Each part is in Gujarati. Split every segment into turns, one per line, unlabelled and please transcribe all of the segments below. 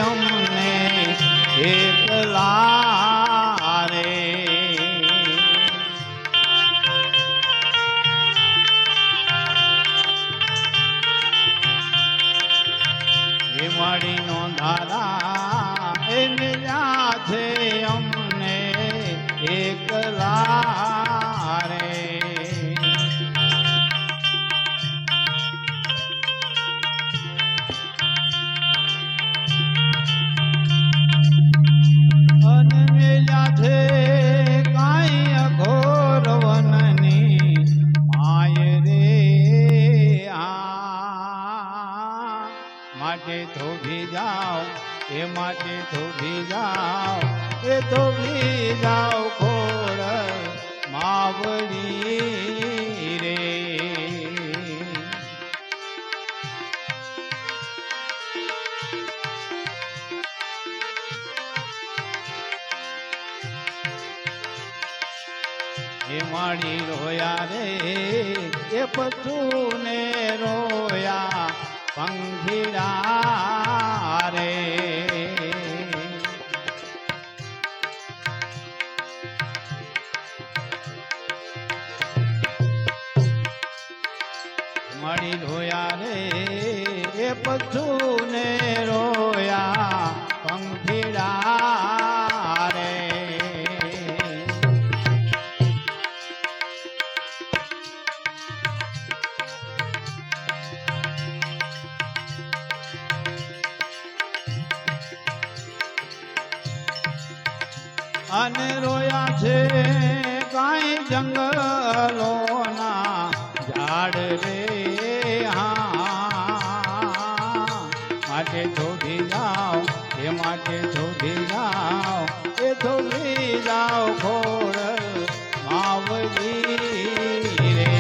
અમને એકલા રે એ મળીનો ધારા એ મિલ્યા છે અમને એકલા રે અને મિલ્યા છે કાંઈ અઘોર વનની માય રે માટે થોભી જાઓ એ માટે થોભી જાઓ એ થોભી જાઓ ખોર માવડી રે એ માડી રોયા રે એ પશુને રોયા પંખીડા રે માડી રોયા રે એ પશુને રોયા પંખીડા રે અને રોયા છે કાંઈ જંગલોના ઝાડ રે માટે થોભી જાઓ એ માટે થોભી જાઓ એ થોભી જાઓ ખોડ માવડી રે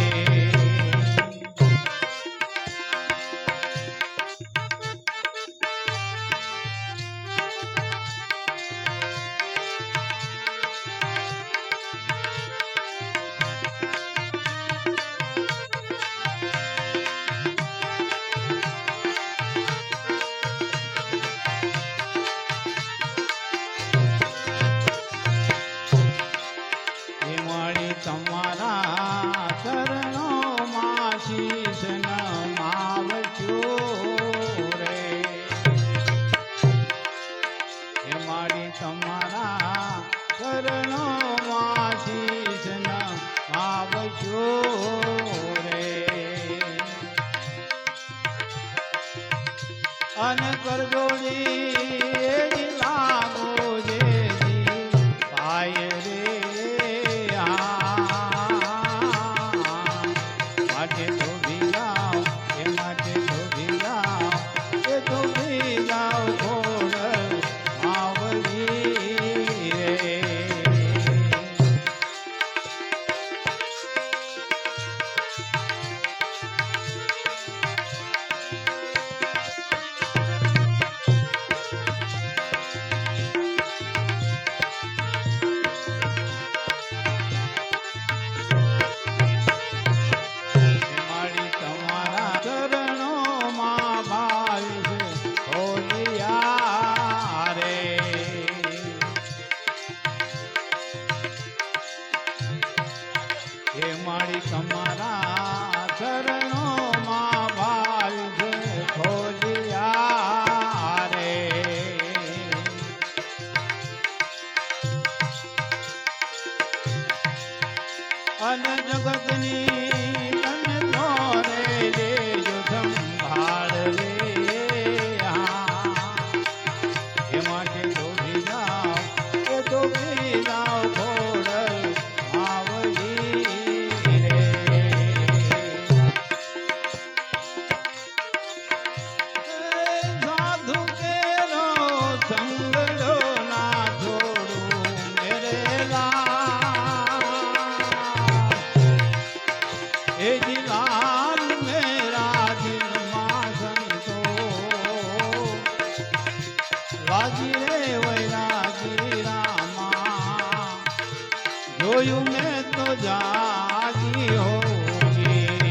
તમારા ચરણોમાં શીશ નમાવજો રે એ મારી તમારા ચરણોમાં શીશ નમાવજો રે અને કરજોડી લાગો જે પાય રે માટે થોભી જાઓ એ માટે થોભી જાઓ એ થોભી જાઓ ખોડ માવડી રે એ મારી તમારા ચરણોમાં ભાવ છે ખોલિયા રે અને જગતની તને તોરે લેજો સંભાળ રે એ માટે થોભી જાઓ એ થોભી જાઓ ખોડ જોયું મેં તો જાગી હોગી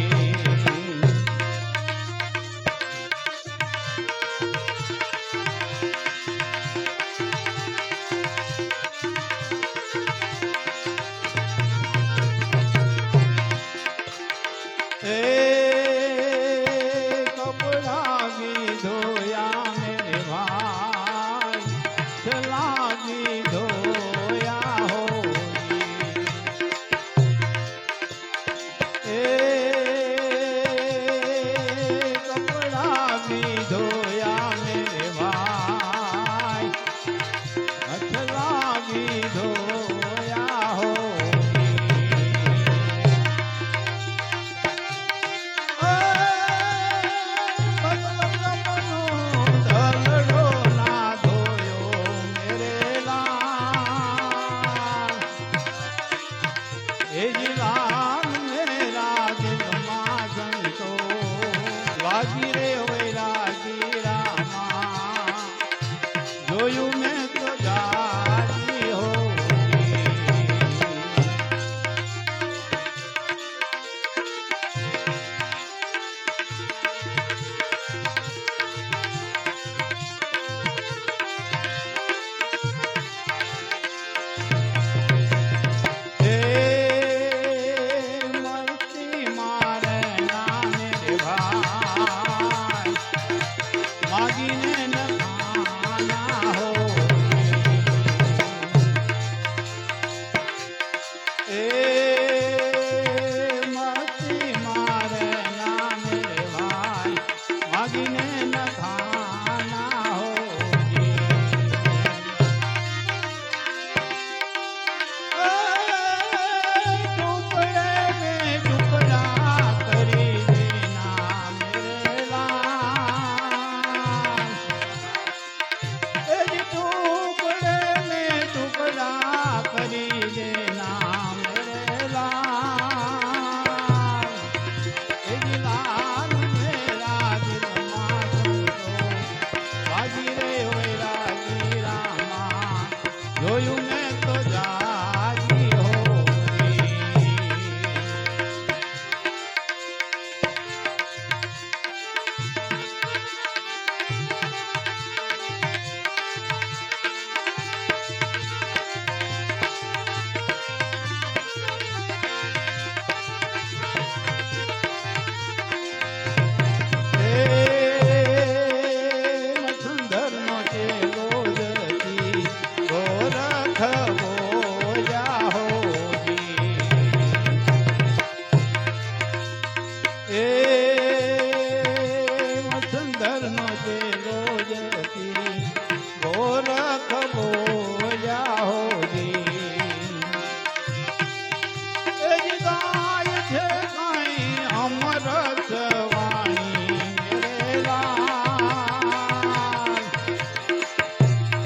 અમરસ વાણી મેરે લાલ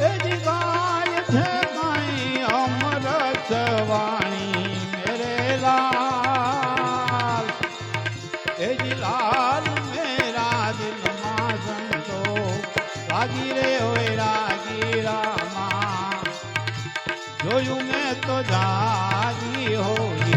એ જી ગાય છે કઈ અમરસ વાણી મેરે લાલ એ જી લાલ મેરા દિલમાં સંતો રાજી રે હોય રાજી રામા જોયું મેં તો જાગી હોય